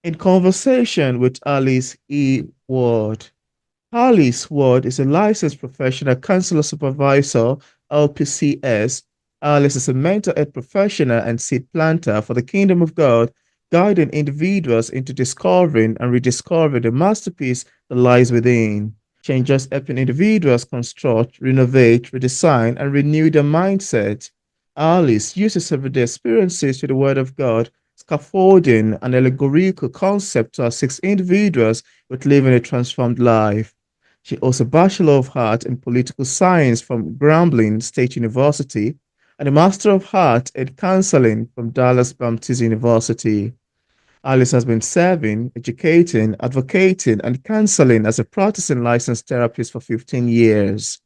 in conversation with Alice E. Ward. Alice Ward is a licensed professional counselor supervisor, LPCS. Alice is a mental health professional and seed planter for the kingdom of God, guiding individuals into discovering and rediscovering the masterpiece that lies within. She enjoys helping individuals construct, renovate, redesign, and renew their mindset. Alice uses everyday experiences with the Word of God, scaffolding an allegorical concept to assist individuals with living a transformed life. She holds a Bachelor of Arts in Political Science from Grambling State University and a Master of Arts in Counseling from Dallas Baptist University. Alice has been serving, educating, advocating, and counseling as a practicing licensed therapist for 15 years.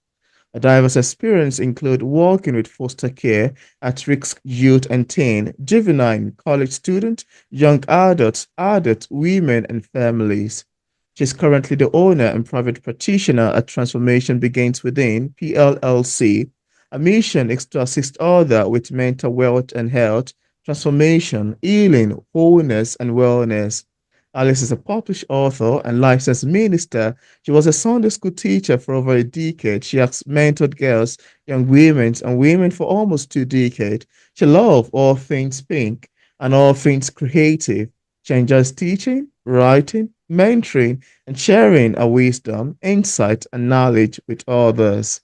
A diverse experience include working with foster care, at-risk youth and teen, juvenile, college student, young adults, adult women, and families. She is currently the owner and private practitioner at Transformation Begins Within, PLLC. A mission is to assist others with mental wealth and health, transformation, healing, wholeness, and wellness. Alice is a published author and licensed minister. She was a Sunday school teacher for over a decade. She has mentored girls, young women, and women for almost 2 decades. She loves all things pink and all things creative. She enjoys teaching, writing, mentoring, and sharing her wisdom, insight, and knowledge with others.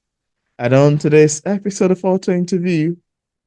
And on today's episode of Auto Interview,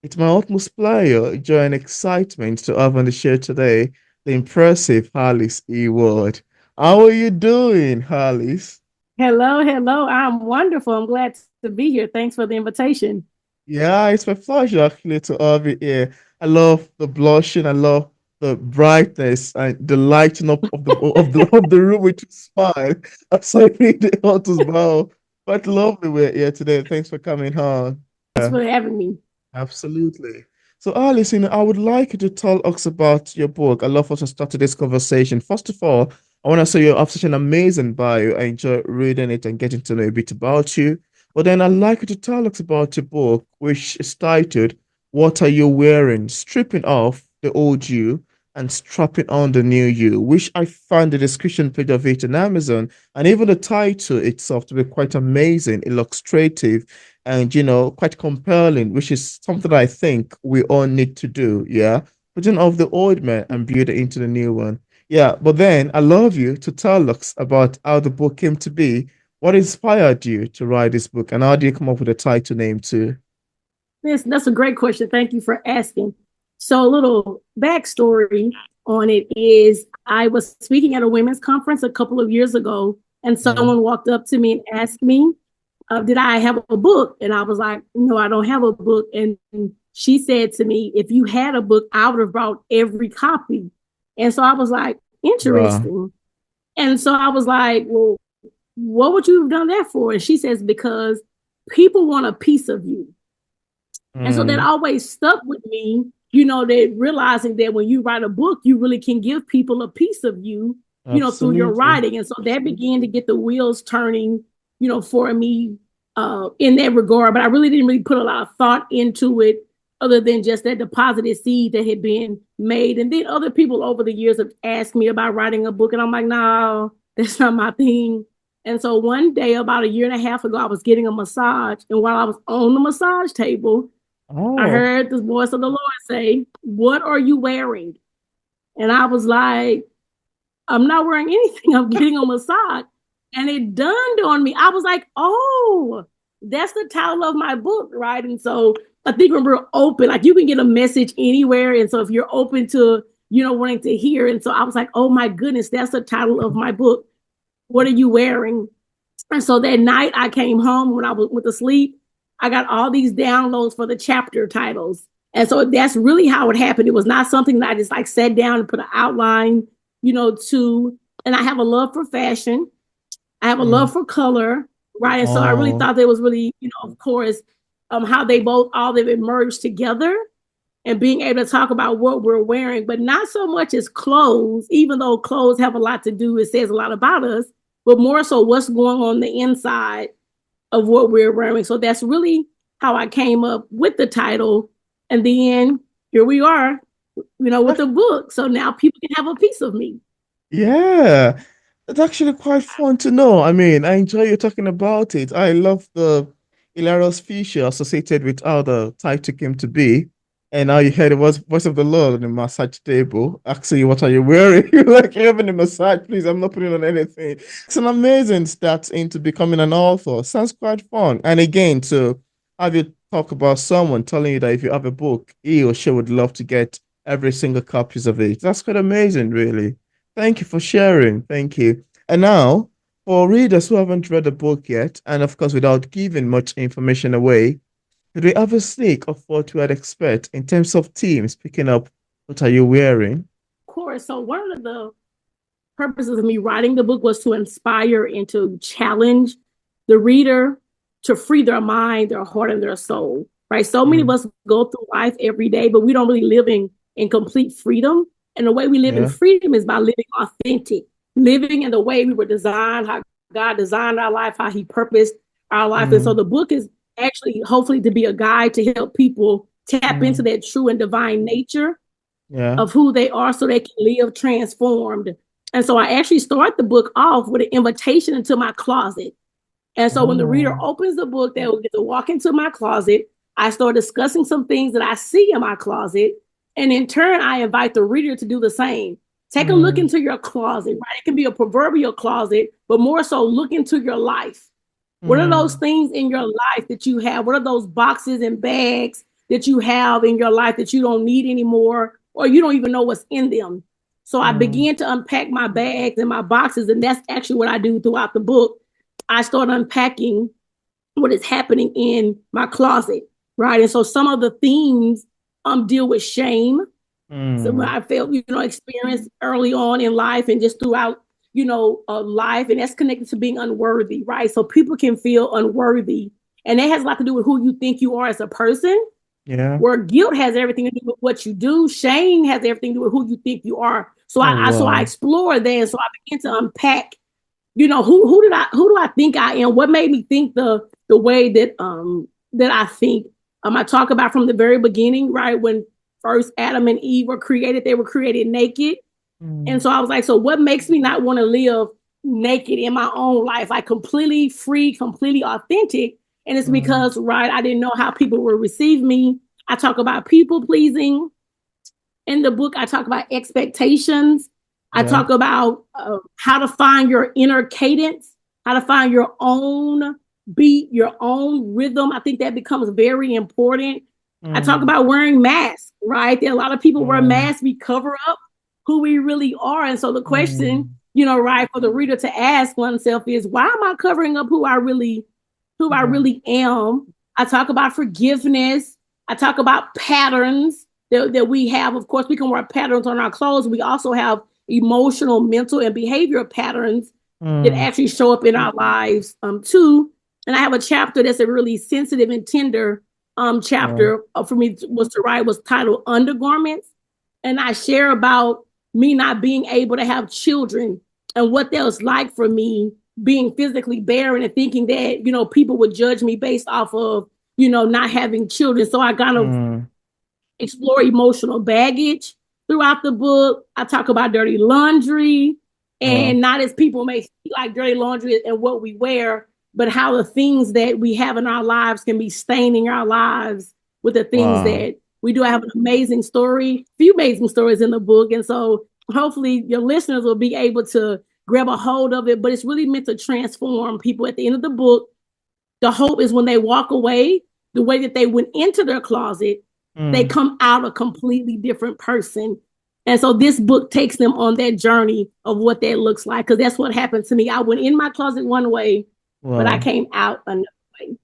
it's my utmost pleasure, joy, and excitement to have on the show today the impressive Alice E. Ward. How are you doing, Alice? Hello, hello. I'm wonderful. I'm glad to be here. Thanks for the invitation. Yeah, it's my pleasure actually to have you here. I love the blushing. I love the brightness and the lighting up of the room with your smile. I'm so really hot as well. Quite lovely we're here today. Thanks for coming on. Thanks for having me. Absolutely. So, Alice, I would like you to tell us about your book. I love us to start today's conversation. First of all, I want to say you have such an amazing bio. I enjoy reading it and getting to know a bit about you. But then I'd like you to tell us about your book, which is titled, What Are You Wearing? Stripping Off the Old You and Strapping on the New You, which I found the description page of it on Amazon and even the title itself to be quite amazing, illustrative, and quite compelling, which is something I think we all need to do. Yeah, putting off the old man and build it into the new one. Yeah, but then I love you to tell us about how the book came to be. What inspired you to write this book, and how did you come up with a title name too? That's a great question. Thank you for asking. So, a little backstory on it is I was speaking at a women's conference a couple of years ago, and Mm. someone walked up to me and asked me, did I have a book? And I was like, no, I don't have a book. And she said to me, if you had a book, I would have brought every copy. And so I was like, Wow. interesting. And so I was like, well, what would you have done that for? And she says, because people want a piece of you. And so that Mm, always stuck with me, that realizing that when you write a book, you really can give people a piece of you, through your absolutely. writing. And so that began to get the wheels turning, for me in that regard. But I really didn't really put a lot of thought into it other than just that deposited seed that had been made. And then other people over the years have asked me about writing a book. And I'm like, no, that's not my thing. And so one day, about a year and a half ago, I was getting a massage. And while I was on the massage table, I Oh, heard the voice of the Lord say, what are you wearing? And I was like, I'm not wearing anything. I'm getting a massage. And it dawned on me. I was like, oh, that's the title of my book, right? And so I think when we're open, like you can get a message anywhere. And so if you're open to, wanting to hear. And so I was like, oh my goodness, that's the title of my book. What are you wearing? And so that night I came home when I went to sleep. I got all these downloads for the chapter titles. And so that's really how it happened. It was not something that I just like sat down and put an outline, to, and I have a love for fashion. I have a mm, love for color, right? And so I really oh, thought that was really, of course, how they both all they've emerged together and being able to talk about what we're wearing, but not so much as clothes, even though clothes have a lot to do, it says a lot about us, but more so what's going on the inside of what we're wearing. So that's really how I came up with the title. And then here we are, with the book. So now people can have a piece of me. Yeah, it's actually quite fun to know. I mean, I enjoy you talking about it. I love the hilarious feature associated with how the title came to be. And now you heard the voice of the Lord on the massage table. Asking you, what are you wearing? Like, you're having a massage, please. I'm not putting on anything. It's an amazing start into becoming an author. Sounds quite fun. And again, to have you talk about someone telling you that if you have a book, he or she would love to get every single copies of it. That's quite amazing, really. Thank you for sharing. Thank you. And now, for readers who haven't read the book yet, and of course, without giving much information away, do we have a sneak of what we would expect in terms of themes picking up what are you wearing? Of course. So one of the purposes of me writing the book was to inspire and to challenge the reader to free their mind, their heart, and their soul. Right. So many of Mm, us go through life every day, but we don't really live in complete freedom. And the way we live in yeah. freedom is by living authentic, living in the way we were designed, how God designed our life, how He purposed our life. And so Mm, the book is actually hopefully to be a guide to help people tap into mm, that true and divine nature yeah. of who they are so they can live transformed. And so I actually start the book off with an invitation into my closet. And so when the reader Oh. opens the book, they will get to walk into my closet. I start discussing some things that I see in my closet. And in turn, I invite the reader to do the same. Take a look Mm, into your closet, right? It can be a proverbial closet, but more so look into your life. What are those mm, things in your life that you have? What are those boxes and bags that you have in your life that you don't need anymore, or you don't even know what's in them? So I mm, began to unpack my bags and my boxes, and that's actually what I do throughout the book. I start unpacking what is happening in my closet, right? And so some of the themes deal with shame, so mm, I felt, experience early on in life and just throughout, life. And that's connected to being unworthy, right? So people can feel unworthy. And that has a lot to do with who you think you are as a person, yeah. where guilt has everything to do with what you do. Shame has everything to do with who you think you are. So Oh, I wow. explore that. And so I began to unpack, who do I think I am? What made me think the way that I think? I talk about from the very beginning, right? When first Adam and Eve were created, they were created naked. And Mm, so I was like, so what makes me not want to live naked in my own life, like completely free, completely authentic? And it's mm, because, right, I didn't know how people would receive me. I talk about people pleasing. In the book, I talk about expectations. I yeah. talk about how to find your inner cadence, how to find your own beat, your own rhythm. I think that becomes very important. I talk Mm, about wearing masks, right? There are a lot of people wear mm, masks, we cover up who we really are. And so the question, mm, right, for the reader to ask oneself is, why am I covering up mm, who I really am? I talk about forgiveness. I talk about patterns that we have. Of course, we can wear patterns on our clothes. We also have emotional, mental, and behavioral patterns that mm, actually show up in our lives too. And I have a chapter that's a really sensitive and tender yeah. chapter for me was to write was titled Undergarments. And I share about me not being able to have children and what that was like for me being physically barren and thinking that, people would judge me based off of, not having children. So I kind of Mm, explore emotional baggage throughout the book. I talk about dirty laundry, and wow. not as people may see like dirty laundry and what we wear, but how the things that we have in our lives can be staining our lives with the things Wow. that we do. I have an amazing story, few amazing stories in the book. And so hopefully your listeners will be able to grab a hold of it, but it's really meant to transform people at the end of the book. The hope is when they walk away, the way that they went into their closet, they Mm, come out a completely different person. And so this book takes them on that journey of what that looks like. Because that's what happened to me. I went in my closet one way, but I wow. came out another way.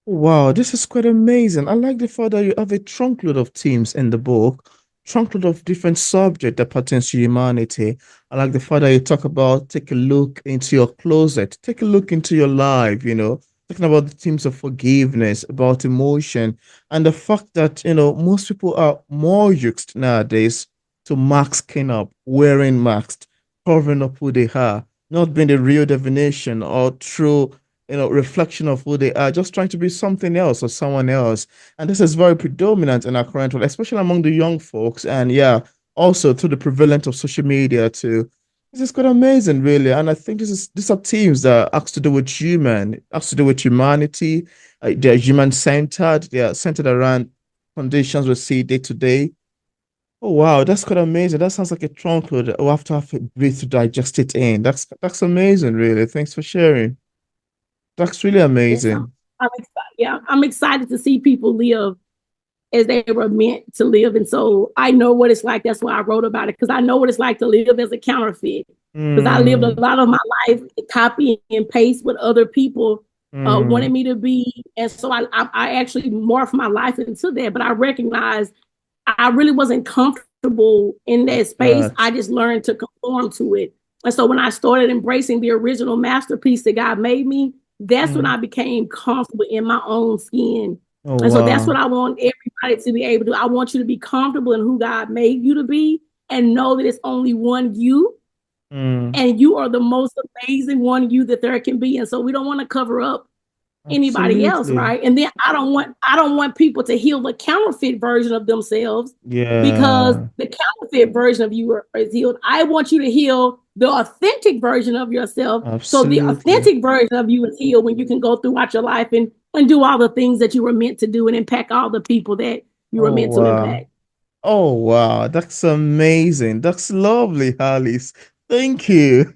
Wow, this is quite amazing. I like the fact that you have a trunkload of themes in the book, trunkload of different subjects that pertains to humanity. I like the fact that you talk about take a look into your closet, take a look into your life, talking about the themes of forgiveness, about emotion, and the fact that, most people are more used nowadays to masking up, wearing masks, covering up who they are, not being the real definition or true reflection of who they are, just trying to be something else or someone else. And this is very predominant in our current world, especially among the young folks. And yeah, also to the prevalence of social media too. This is quite amazing, really. And I think these are themes that has to do with has to do with humanity. They're human centered. They are centered around conditions we see day to day. Oh wow, that's quite amazing. That sounds like a trunk load. We'll have to breathe to digest it in. That's amazing, really. Thanks for sharing. That's really Yes, amazing. I'm excited. Yeah, I'm excited to see people live as they were meant to live. And so I know what it's like. That's why I wrote about it, because I know what it's like to live as a counterfeit. Because I lived a Mm, lot of my life copy and paste what other people wanted mm, me to be. And so I actually morphed my life into that. But I recognized I really wasn't comfortable in that space. that. I just learned to conform to it. And so when I started embracing the original masterpiece that God made me, that's when Mm. I became comfortable in my own skin. Oh And so that's what wow. I want everybody to be able to do. I want you to be comfortable in who God made you to be and know that it's only one you, Mm, and you are the most amazing one you that there can be. And so we don't want to cover up anybody else, absolutely. right? And then I don't want people to heal the counterfeit version of themselves, because Yeah, the counterfeit version of you is healed. I want you to heal the authentic version of yourself. So the absolutely. authentic version of you is healed when you can go throughout your life and do all the things that you were meant to do and impact all the people that you were Oh meant to wow. impact. Oh wow, that's amazing. That's lovely, Alice. Thank you.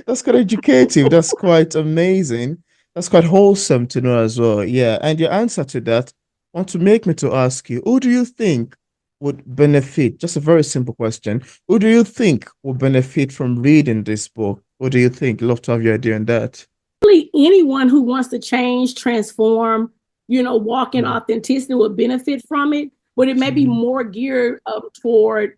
That's quite educative. That's quite amazing. That's quite wholesome to know as well. Yeah, and your answer to that want to make me to ask you, who do you think would benefit? Just a very simple question. Who do you think would benefit from reading this book? What do you think? Love to have your idea on that. Really, anyone who wants to change, transform, walk in Mm. authenticity would benefit from it. But it may be Absolutely. more geared toward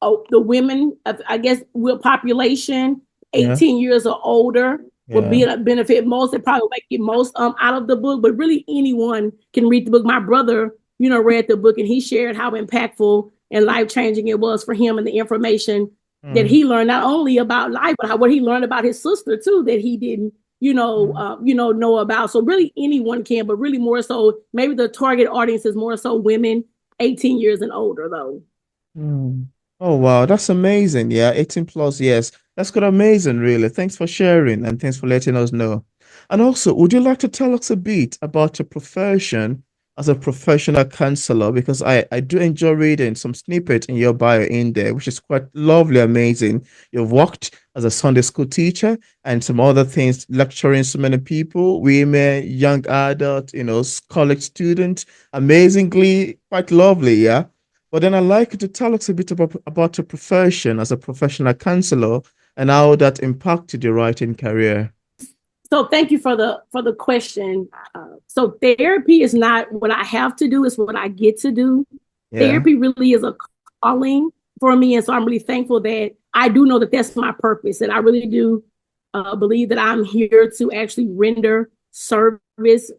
the women, I guess, will population Yeah, 18 years or older would yeah. be a benefit most. It probably make it most out of the book, but really anyone can read the book. My brother, read the book, and he shared how impactful and life changing it was for him, and the information that Mm, he learned not only about life, but what he learned about his sister too, that he didn't mm. know about. So really anyone can, but really more so maybe the target audience is more so women 18 years and older though. Mm. Oh wow, that's amazing. Yeah, 18 plus years. That's quite amazing, really. Thanks for sharing and thanks for letting us know. And also, would you like to tell us a bit about your profession as a professional counselor? Because I do enjoy reading some snippet in your bio in there, which is quite lovely, amazing. You've worked as a Sunday school teacher and some other things, lecturing so many people, women, young adult, college students. Amazingly, quite lovely, yeah. But then I'd like you to tell us a bit about your profession as a professional counselor and how that impacted your writing career. So thank you for the question. So therapy is not what I have to do; it's what I get to do. Yeah. Therapy really is a calling for me, and so I'm really thankful that I do know that that's my purpose, and I really do believe that I'm here to actually render service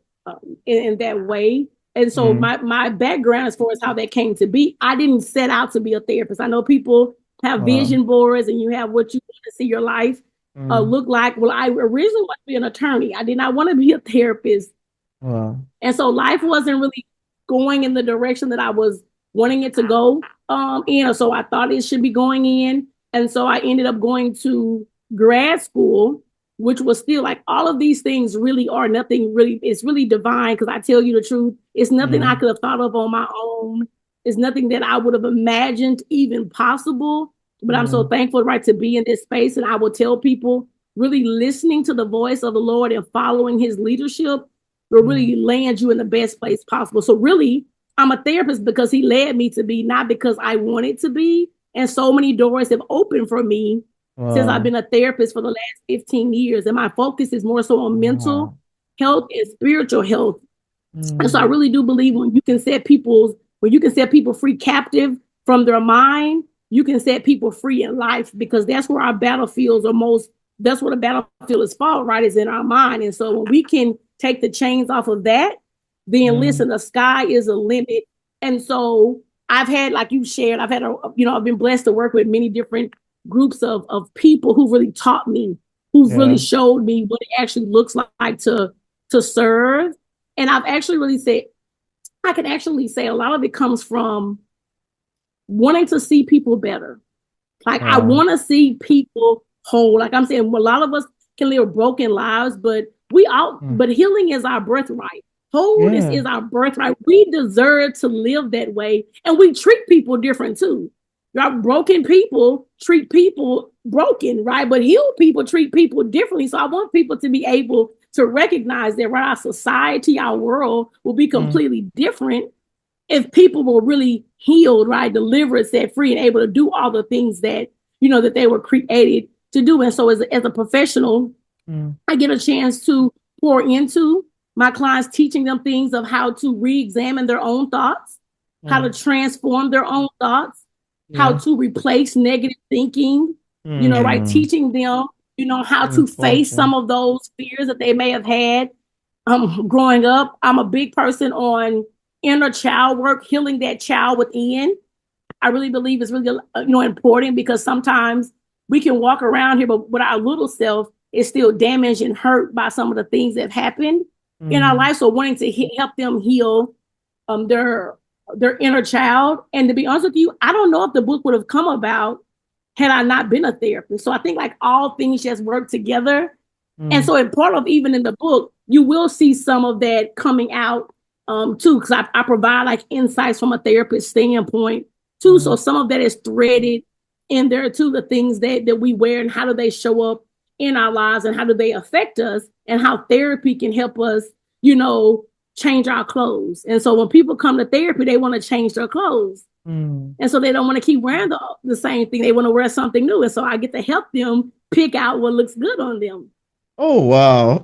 in that way. And so Mm, my background as far as how that came to be, I didn't set out to be a therapist. I know people have wow. vision boards and you have what you want to see your life Mm, look like. Well, I originally wanted to be an attorney. I did not want to be a therapist. wow. And so life wasn't really going in the direction that I was wanting it to go in. So I thought it should be going in. And so I ended up going to grad school, which was still like all of these things really are nothing really, it's really divine because I tell you the truth. It's nothing I Mm, could have thought of on my own. It's nothing that I would have imagined even possible. But I'm so mm, thankful, right, to be in this space. And I will tell people really listening to the voice of the Lord and following his leadership will mm, really land you in the best place possible. So really, I'm a therapist because he led me to be, not because I wanted to be. And so many doors have opened for me since I've wow. been a therapist for the last 15 years. And my focus is more so on mental Wow. health and spiritual health. And so I Mm, really do believe when you can set people free captive from their mind, you can set people free in life, because that's where our battlefields are most, that's where the battlefield is fought, right? Is in our mind. And so when we can take the chains off of that, then mm, listen, the sky is a limit. And so I've had, like you shared, I've been blessed to work with many different groups of people who really taught me, who've really yeah. showed me what it actually looks like to serve. And I've actually really said, I can actually say a lot of it comes from wanting to see people better. Like I Wow. want to see people whole. Like I'm saying, a lot of us can live broken lives, but Mm. but healing is our birthright. Wholeness Yeah. is our birthright. We deserve to live that way, and we treat people different too. Right? Broken people treat people broken, right? But healed people treat people differently. So I want people to be able to recognize that, right, our society, our world will be Mm. completely different if people were really healed, right, delivered, set free, and able to do all the things that that they were created to do. And so, as a professional, Mm. I get a chance to pour into my clients, teaching them things of how to re-examine their own thoughts, how to Mm. transform their own thoughts, how Yeah. to replace negative thinking. Right, Mm. teaching them, how So to face some important. of those fears that they may have had growing up. I'm a big person on inner child work, healing that child within. I really believe it's really important because sometimes we can walk around here, but with our little self is still damaged and hurt by some of the things that have happened in our Mm. life. So wanting to help them heal um, their their inner child. And to be honest with you, I don't know if the book would have come about had I not been a therapist. So I think like all things just work together. And Mm. so, in part of even in the book, you will see some of that coming out too, because I provide like insights from a therapist standpoint too. So Mm. some of that is threaded in there too, the things that we wear and how do they show up in our lives and how do they affect us and how therapy can help us, you know, change our clothes. And so when people come to therapy, they want to change their clothes. Mm. And so they don't want to keep wearing the same thing. They want to wear something new. And so I get to help them pick out what looks good on them. Oh, wow.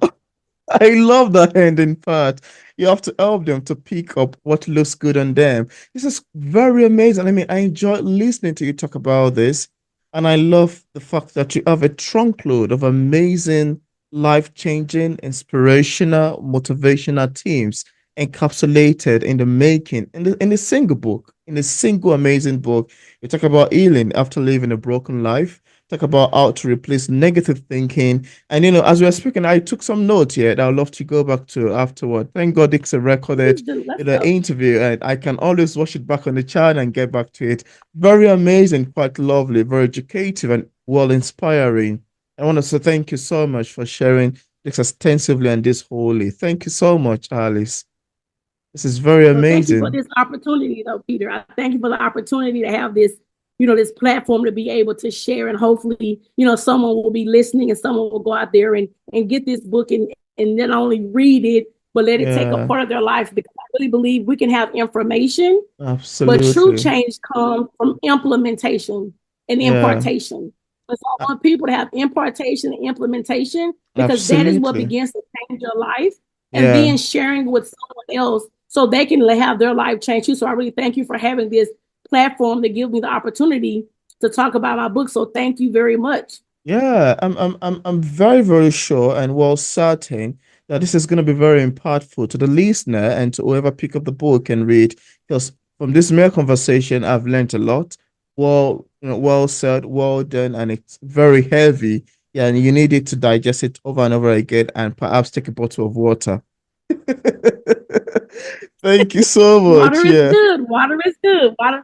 I love that ending part. You have to help them to pick up what looks good on them. This is very amazing. I mean, I enjoy listening to you talk about this. And I love the fact that you have a trunk load of amazing, life-changing, inspirational, motivational themes encapsulated in the making, in a single book, in a single amazing book. You talk about healing after living a broken life, talk about how to replace negative thinking, and as we were speaking, I took some notes here that I'd love to go back to afterward. Thank God Dixon recorded Please do. Let's the go. interview, and I can always watch it back on the channel and get back to it. Very amazing, quite lovely, very educative, and well inspiring. I want to say thank you so much for sharing this extensively and this wholly. Thank you so much, Alice. This is very Well, thank you for amazing. this opportunity, though, Peter. I thank you for the opportunity to have this, this platform to be able to share, and hopefully, someone will be listening and someone will go out there and get this book and not only read it, but let it take a Yeah, part of their life. Because I really believe we can have information, but true absolutely. change comes from implementation and Yeah, impartation. So I a- want people to have impartation and implementation because that is what absolutely. begins to change your life. And Yeah. then sharing with someone else so they can have their life change too. So I really thank you for having this platform to give me the opportunity to talk about my book. So thank you very much. Yeah, I'm very, very sure and well certain that this is going to be very impactful to the listener and to whoever pick up the book and read. Because from this mere conversation, I've learned a lot. Well, well said, well done, and it's very heavy. Yeah, and you need it to digest it over and over again, and perhaps take a bottle of water. Thank you so much. Water is Yeah, good. Water is good. Water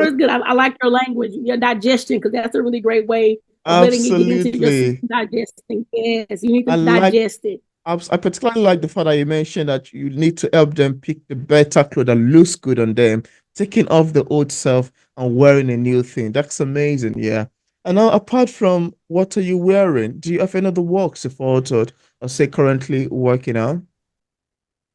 is good. I like your language, your digestion, because that's a really great way of letting it get into your absolutely. digesting. Yes, you need to I like digest it. I particularly like the fact that you mentioned that you need to help them pick the better clothes that looks good on them, taking off the old self and wearing a new thing. That's amazing, yeah. And now, apart from what are you wearing, do you have any other works you've authored or say currently working on?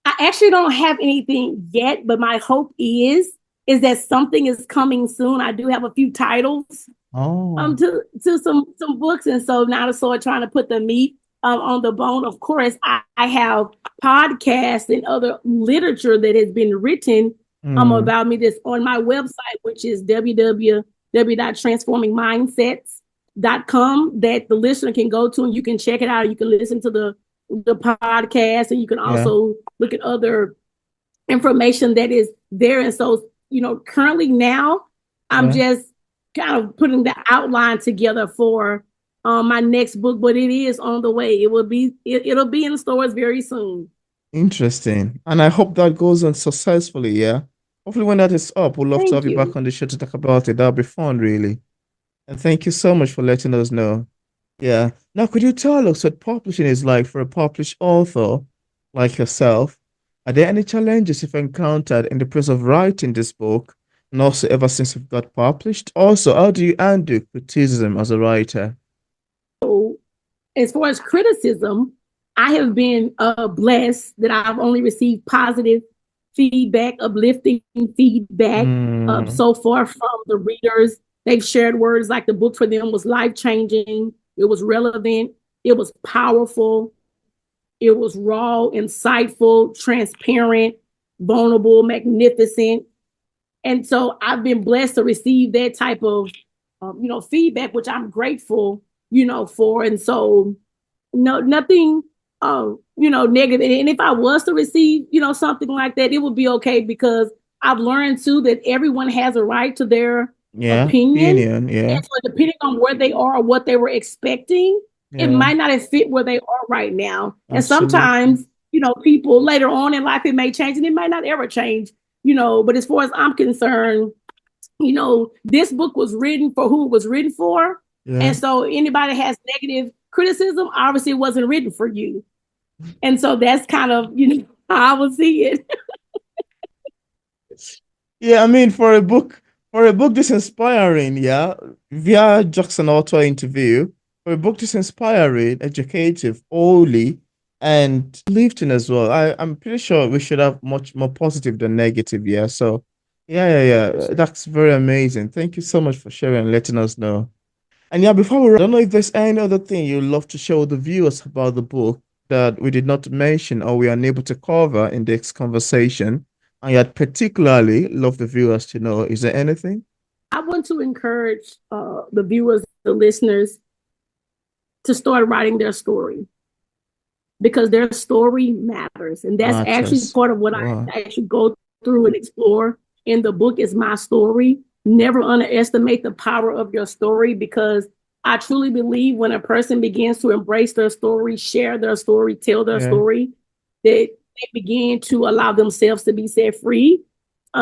I actually don't have anything yet, but my hope is that something is coming soon. I do have a few titles Oh, to some books, and so now I'm sort of trying to put the meat on the bone. Of course, I have podcasts and other literature that has been written mm, about me that's on my website, which is www.transformingmindsets.com, that the listener can go to and you can check it out. You can listen to the podcast, and you can yeah, also look at other information that is there. And so, currently now I'm yeah. just kind of putting the outline together for my next book, but it is on the way. It'll be in stores very soon. Interesting. And I hope that goes on successfully, yeah. Hopefully when that is up, we'd love to have Thank you back you. on the show to talk about it. That'll be fun, really. And thank you so much for letting us know. Yeah. Now, could you tell us what publishing is like for a published author like yourself? Are there any challenges you've encountered in the process of writing this book, and also ever since it got published? Also, how do you handle criticism as a writer? So, as far as criticism, I have been blessed that I've only received positive feedback, uplifting feedback Mm, so far from the readers. They've shared words like the book for them was life changing, it was relevant, it was powerful, it was raw, insightful, transparent, vulnerable, magnificent. And so I've been blessed to receive that type of, feedback, which I'm grateful, for. And so no, nothing, negative. And if I was to receive, something like that, it would be okay because I've learned too that everyone has a right to their yeah, opinion. opinion, yeah, And so depending on where they are or what they were expecting, it yeah, might not have fit where they are right now. And absolutely. sometimes, people later on in life, it may change and it might not ever change, but as far as I'm concerned, this book was written for who it was written for. Yeah. And so anybody has negative criticism, obviously it wasn't written for you. And so that's kind of, how I would see it. Yeah, I mean, for a book this inspiring, yeah, via Jackson Author interview, for a book this inspiring, educative, holy, and lifting as well. I'm pretty sure we should have much more positive than negative, yeah. So, yeah. That's very amazing. Thank you so much for sharing and letting us know. And yeah, before I don't know if there's any other thing you'd love to show the viewers about the book that we did not mention or we are unable to cover in this conversation. And I'd particularly love the viewers to know. Is there anything? I want to encourage the viewers, the listeners, to start writing their story because their story matters. And that's actually Matters. part of what I Wow. actually go through and explore in the book is my story. Never underestimate the power of your story because I truly believe when a person begins to embrace their story, share their story, tell their Yeah. story, that they begin to allow themselves to be set free.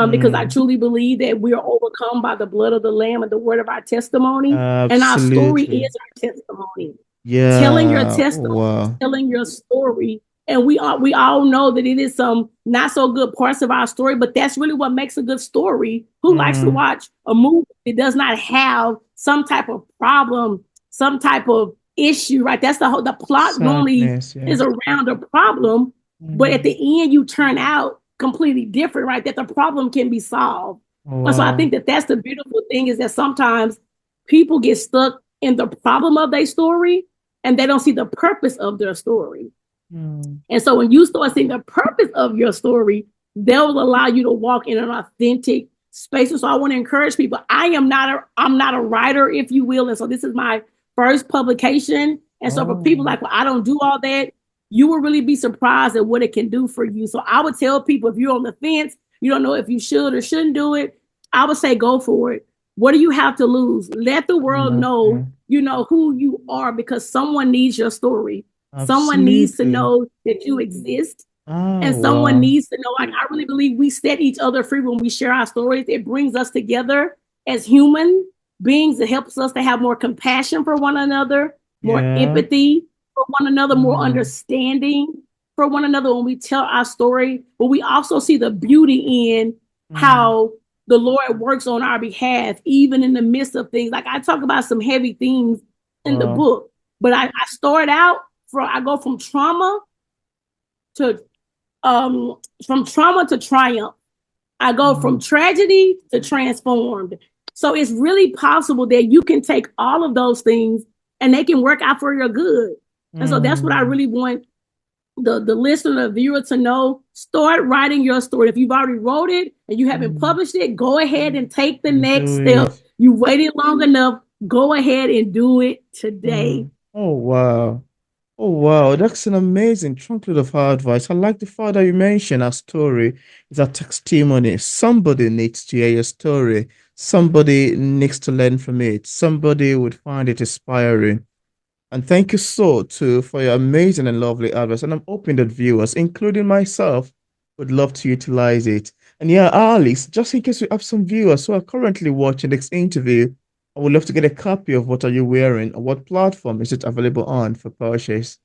Because I Mm, truly believe that we are overcome by the blood of the Lamb and the word of our testimony. And our story absolutely. is our testimony. Telling your Yeah. Oh, testimony, wow. telling your story. And we all know that it is some not so good parts of our story, but that's really what makes a good story. Who likes to Mm, watch a movie that does not have some type of problem, some type of issue, right? That's the plot normally sadness. Yeah. is around a problem, but at Mm, the end you turn out completely different, right? That the problem can be solved. oh, And so I think wow. that that's the beautiful thing is that sometimes people get stuck in the problem of their story and they don't see the purpose of their story. Mm, And so when you start seeing the purpose of your story, they'll allow you to walk in an authentic space. And so I want to encourage people. I'm not a writer, if you will. And so this is my first publication. And so for people oh, like, well, I don't do all that, you will really be surprised at what it can do for you. So I would tell people if you're on the fence, you don't know if you should or shouldn't do it, I would say go for it. What do you have to lose? Let the world know, nothing. who you are because someone needs your story. Someone needs to Absolutely. know that you exist. Oh, And someone wow. needs to know, like, I really believe we set each other free when we share our stories. It brings us together as human beings. It helps us to have more compassion for one another, more Yeah. empathy for one another, more Mm, understanding for one another when we tell our story. But we also see the beauty in mm, how the Lord works on our behalf, even in the midst of things. Like I talk about some heavy things in the wow. book, but I start out I go to um from trauma to triumph. I go from Mm, tragedy to transformed. So it's really possible that you can take all of those things and they can work out for your good. And so that's what I mm, really want the listener, the viewer to know. Start writing your story. If you've already wrote it and you haven't mm, published it, go ahead and take the next do step. it. You waited long enough. Go ahead and do it today. Mm. Oh, wow. Oh, wow. That's an amazing trunkload of advice. I like the fact that you mentioned our story is a testimony. Somebody needs to hear your story. Somebody needs to learn from it. Somebody would find it inspiring. And thank you so too for your amazing and lovely advice. And I'm hoping that viewers, including myself, would love to utilize it. And yeah, Alice, just in case we have some viewers who are currently watching this interview, I would love to get a copy of What Are You Wearing? What platform is it available on for purchase?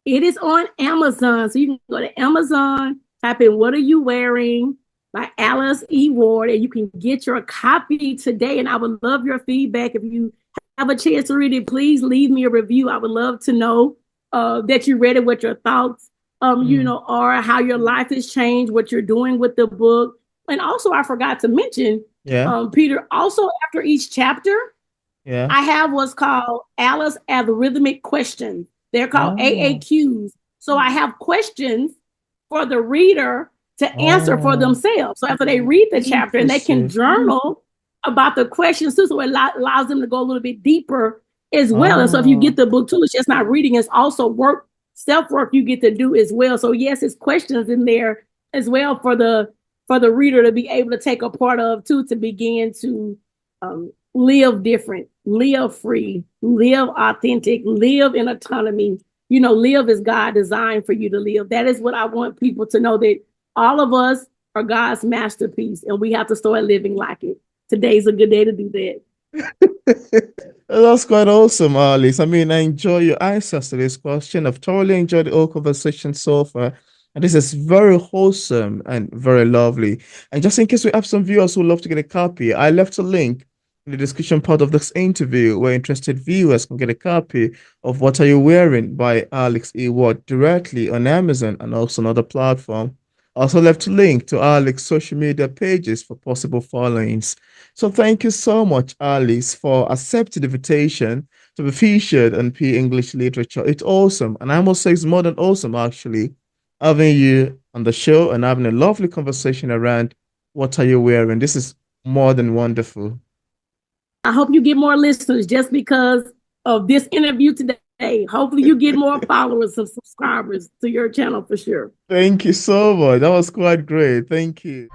It is on Amazon. So you can go to Amazon, type in What Are You Wearing by Alice E. Ward, and you can get your copy today. And I would love your feedback. If you have a chance to read it, please leave me a review. I would love to know that you read it, what your thoughts, are, how your life has changed, what you're doing with the book. And also, I forgot to mention, Yeah, Peter, also after each chapter, yeah. I have what's called Alice Algorithmic Questions. They're called Oh, AAQs. So I have questions for the reader to answer for oh, themselves. So after they read the chapter and they can interesting. journal about the questions too, so it allows them to go a little bit deeper as well. And so if you get Oh, the book too, it's just not reading, it's also work, self work you get to do as well. So yes, it's questions in there as well for the reader to be able to take a part of too, to begin to live different, live free, live authentic, live in autonomy. Live as God designed for you to live. That is what I want people to know, that all of us are God's masterpiece and we have to start living like it. Today's a good day to do that. that's quite awesome, Alice. I mean, I enjoy your answers to this question. I've thoroughly enjoyed the whole conversation so far. And this is very wholesome and very lovely. And just in case we have some viewers who love to get a copy, I left a link in the description part of this interview where interested viewers can get a copy of What Are You Wearing by Alex E. Watt directly on Amazon and also another platform. I also left a link to Alex's social media pages for possible followings. So thank you so much, Alice, for accepting the invitation to be featured on P English Literature. It's awesome. And I must say it's more than awesome, actually, having you on the show and having a lovely conversation around what are you wearing. This is more than wonderful. I hope you get more listeners just because of this interview today. Hopefully, you get more followers and subscribers to your channel for sure. Thank you so much. That was quite great. Thank you.